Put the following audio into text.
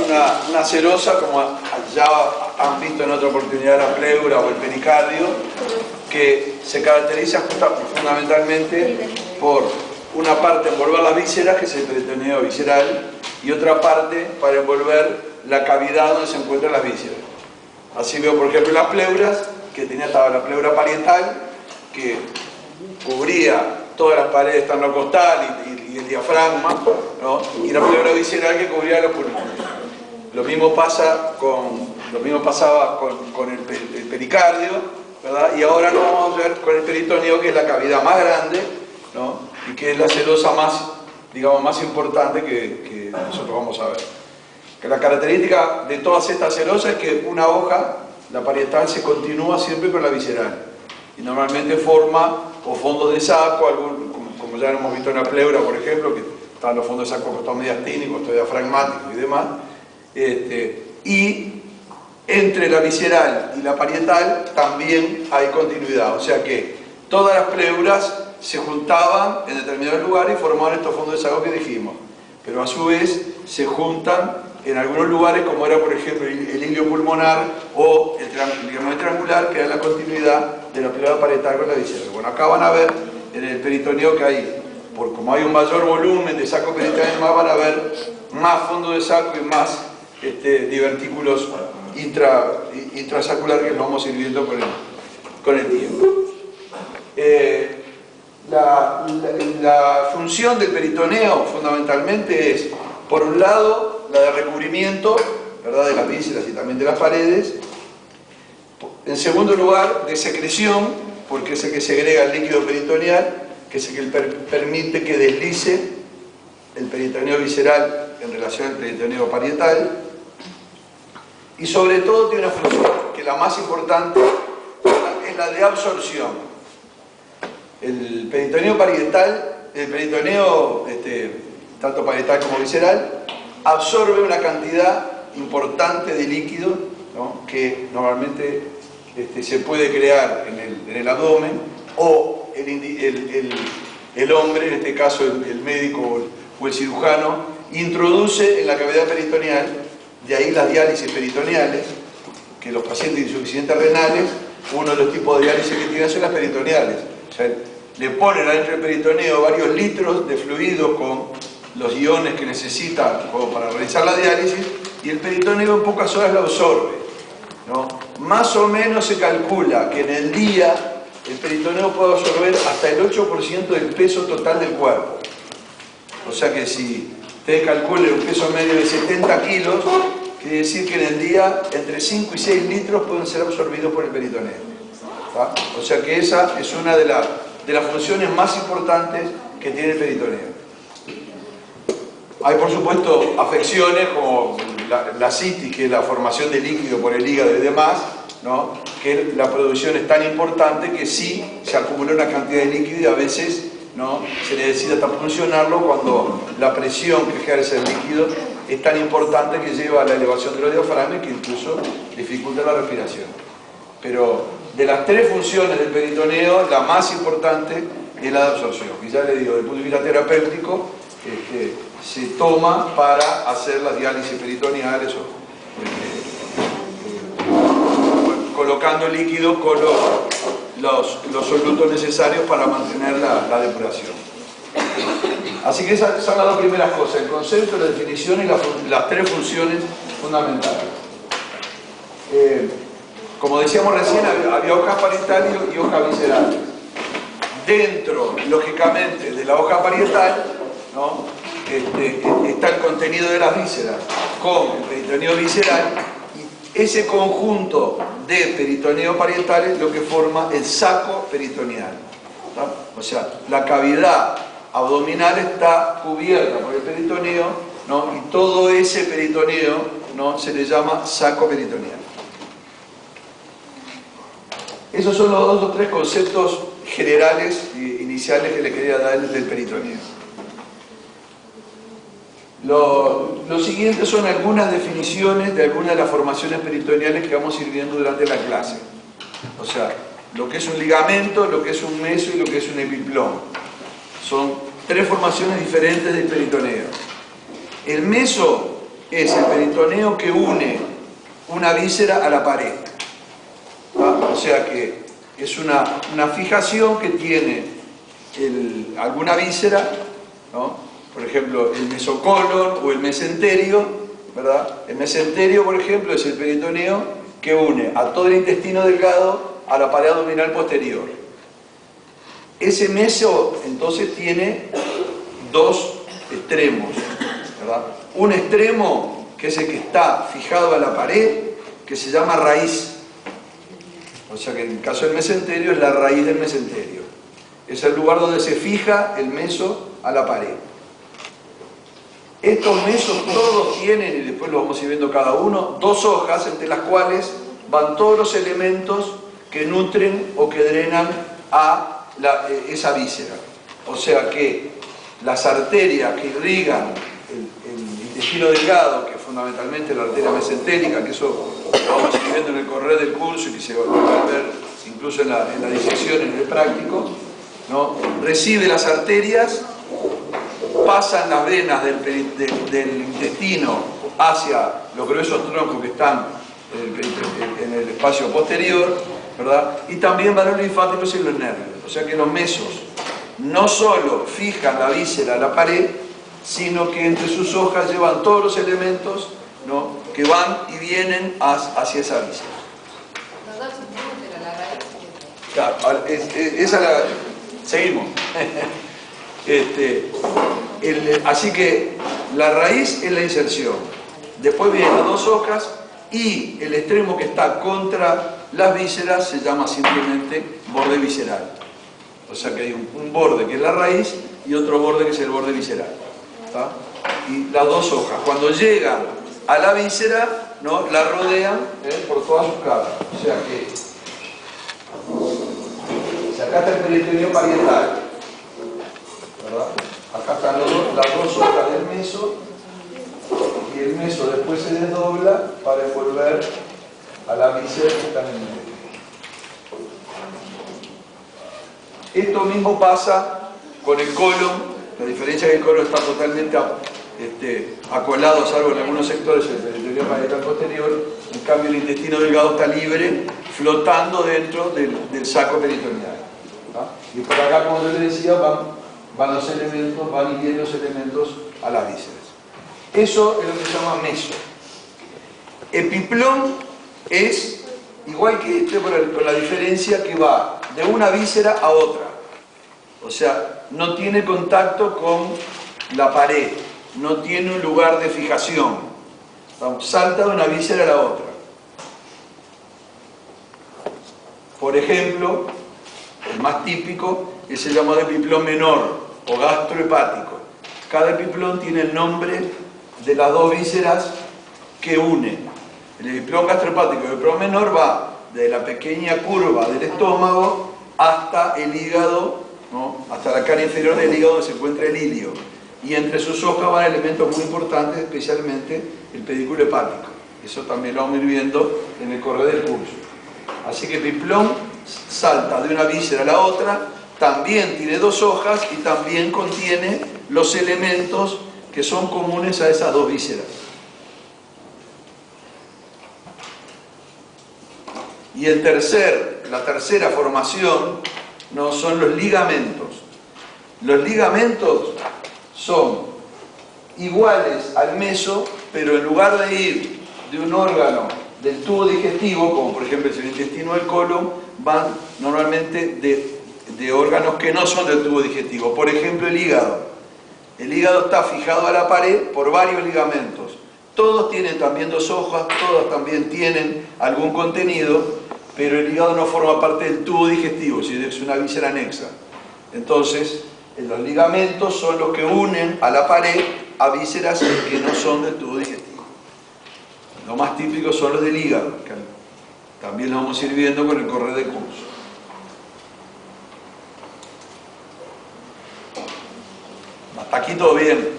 una serosa, como ya han visto en otra oportunidad, la pleura o el pericardio, que se caracteriza fundamentalmente por una parte envolver las vísceras, que es el peritoneo visceral, y otra parte para envolver la cavidad donde se encuentran las vísceras. Así veo, por ejemplo, las pleuras, que estaba la pleura parietal, que cubría todas las paredes esternocostal y el diafragma, ¿no? Y la pleura visceral, que cubría los pulmones. Lo mismo pasaba con el pericardio, ¿verdad? Y ahora lo vamos a ver con el peritoneo, que es la cavidad más grande, ¿no? Y que es la serosa más, digamos, más importante que nosotros vamos a ver. Que la característica de todas estas serosas es que una hoja, la parietal, se continúa siempre con la visceral. Y normalmente forma o fondos de saco, como ya hemos visto en la pleura, por ejemplo, que están los fondos de saco costomediastínicos, diafragmáticos y demás. Y entre la visceral y la parietal también hay continuidad. O sea que todas las pleuras se juntaban en determinados lugares y formaban estos fondos de saco que dijimos. Pero a su vez se juntan en algunos lugares, como era por ejemplo el hilio pulmonar o el ligamento triangular, que da la continuidad de la pleura parietal con la visceral. Bueno, acá van a ver en el peritoneo que hay, como hay un mayor volumen de saco peritoneal, van a ver más fondo de saco y más divertículos intrasaculares, que los vamos a ir viendo con el tiempo. La función del peritoneo fundamentalmente es, por un lado, la de recubrimiento, ¿verdad?, de las vísceras y también de las paredes. En segundo lugar, de secreción, porque es el que segrega el líquido peritoneal, que es el que permite que deslice el peritoneo visceral en relación al peritoneo parietal. Y sobre todo tiene una función que la más importante es la de absorción. El peritoneo parietal, el peritoneo tanto parietal como visceral, absorbe una cantidad importante de líquido, ¿no?, que normalmente se puede crear en el abdomen, o el hombre, en este caso el médico o el cirujano, introduce en la cavidad peritoneal. De ahí las diálisis peritoneales, que los pacientes insuficientes renales, uno de los tipos de diálisis que tienen son las peritoneales. O sea, le ponen adentro del peritoneo varios litros de fluido con los iones que necesita como para realizar la diálisis, y el peritoneo en pocas horas lo absorbe, ¿no? Más o menos se calcula que en el día el peritoneo puede absorber hasta el 8% del peso total del cuerpo. O sea que si ustedes calculen un peso medio de 70 kilos, quiere decir que en el día entre 5 y 6 litros pueden ser absorbidos por el peritoneo, ¿tá? O sea que esa es una de las funciones más importantes que tiene el peritoneo. Hay, por supuesto, afecciones como la citis, que es la formación de líquido por el hígado y demás, ¿no?, que la producción es tan importante que sí se acumula una cantidad de líquido y a veces, ¿no?, se necesita hasta funcionarlo cuando la presión que ejerce el líquido es tan importante que lleva a la elevación de los diafragmas y que incluso dificulta la respiración. Pero de las tres funciones del peritoneo, la más importante es la de absorción. Y ya le digo, desde el punto de vista terapéutico, se toma para hacer las diálisis peritoneales o colocando líquido con los solutos necesarios para mantener la depuración. Así que esas son las dos primeras cosas: el concepto, la definición y las tres funciones fundamentales. Como decíamos recién, había hoja parietal y hoja visceral. Dentro, lógicamente, de la hoja parietal, ¿no?, está el contenido de las vísceras con el peritoneo visceral, y ese conjunto de peritoneo parietal es lo que forma el saco peritoneal, ¿tá? O sea, la cavidad abdominal está cubierta por el peritoneo, ¿no?, y todo ese peritoneo, ¿no?, se le llama saco peritoneal. Esos son los dos o tres conceptos generales e iniciales que le quería dar del peritoneo. Lo siguiente son algunas definiciones de algunas de las formaciones peritoneales que vamos a ir viendo durante la clase. O sea, lo que es un ligamento, lo que es un meso y lo que es un epiplón. Son tres formaciones diferentes del peritoneo. El meso es el peritoneo que une una víscera a la pared. O sea que es una fijación que tiene alguna víscera, ¿no? Por ejemplo, el mesocolon o el mesenterio, ¿verdad? El mesenterio, por ejemplo, es el peritoneo que une a todo el intestino delgado a la pared abdominal posterior. Ese meso, entonces, tiene dos extremos, ¿verdad? Un extremo, que es el que está fijado a la pared, que se llama raíz. O sea que en el caso del mesenterio es la raíz del mesenterio. Es el lugar donde se fija el meso a la pared. Estos mesos todos tienen, y después lo vamos a ir viendo cada uno, dos hojas entre las cuales van todos los elementos que nutren o que drenan a esa víscera. O sea que las arterias que irrigan el intestino delgado, que fundamentalmente la arteria mesentérica, que eso lo vamos a ir viendo en el correr del curso y que se va a ver incluso en la disección, en el práctico, ¿no? Recibe las arterias, pasan las venas del intestino hacia los gruesos troncos que están en el espacio posterior, ¿verdad? Y también van los linfáticos y los nervios. O sea que los mesos no solo fijan la víscera a la pared, sino que entre sus hojas llevan todos los elementos, ¿no?, que van y vienen hacia esa víscera. Los dos extremos, pero la raíz. Claro, esa la... Seguimos. Así que la raíz es la inserción. Después vienen las dos hojas y el extremo que está contra las vísceras se llama simplemente borde visceral. O sea que hay un borde que es la raíz y otro borde que es el borde visceral. ¿Está? Y las dos hojas, cuando llegan a la víscera, ¿no?, la rodean por todas sus caras. O sea que si acá está el peritoneo parietal, ¿verdad? Acá están las dos hojas del meso y el meso después se desdobla para envolver a la víscera que está en el medio. Esto mismo pasa con el colon. La diferencia es que el colon está totalmente acolado, salvo en algunos sectores del peritoneo parietal posterior. En cambio el intestino delgado está libre, flotando dentro del saco peritoneal. Y por acá, como yo les decía, van los elementos, van y vienen los elementos a las vísceras. Eso es lo que se llama meso. Epiplón es igual que con la diferencia que va de una víscera a otra. O sea, no tiene contacto con la pared, no tiene un lugar de fijación. Salta de una víscera a la otra. Por ejemplo, el más típico es el llamado epiplón menor o gastrohepático. Cada epiplón tiene el nombre de las dos vísceras que unen. El epiplón gastrohepático y el epiplón menor va de la pequeña curva del estómago hasta el hígado, ¿no?, hasta la cara inferior del hígado donde se encuentra el ilio. Y entre sus hojas van elementos muy importantes, especialmente el pedículo hepático. Eso también lo vamos a ir viendo en el correr del curso. Así que epiplón salta de una víscera a la otra, también tiene dos hojas y también contiene los elementos que son comunes a esas dos vísceras. Y la tercera formación, ¿no?, son los ligamentos. Los ligamentos son iguales al meso, pero en lugar de ir de un órgano del tubo digestivo, como por ejemplo el intestino o el colon, van normalmente de órganos que no son del tubo digestivo. Por ejemplo, el hígado. El hígado está fijado a la pared por varios ligamentos. Todos tienen también dos hojas, todos también tienen algún contenido, pero el hígado no forma parte del tubo digestivo, sino es una víscera anexa. Entonces, los ligamentos son los que unen a la pared a vísceras que no son del tubo digestivo. Lo más típico son los del hígado, que también lo vamos a ir viendo con el correr del curso. Hasta aquí todo bien.